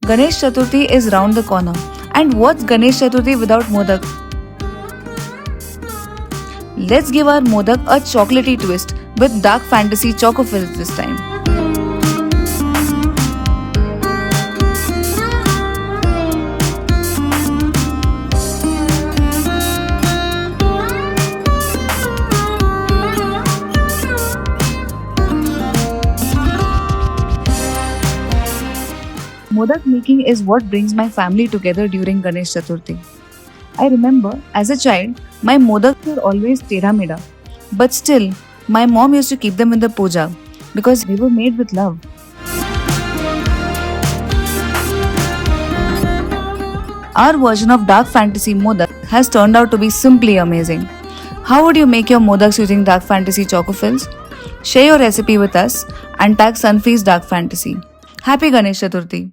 Ganesh Chaturthi is round the corner. And what's Ganesh Chaturthi without Modak? Let's give our Modak a chocolatey twist with Dark Fantasy Choco this time. Modak making is what brings my family together during Ganesh Chaturthi. I remember, as a child, my modaks were always tera meda. But still, my mom used to keep them in the puja because they were made with love. Our version of Dark Fantasy Modak has turned out to be simply amazing. How would you make your modaks using Dark Fantasy Choco fills? Share your recipe with us and tag Sunfeast Dark Fantasy. Happy Ganesh Chaturthi!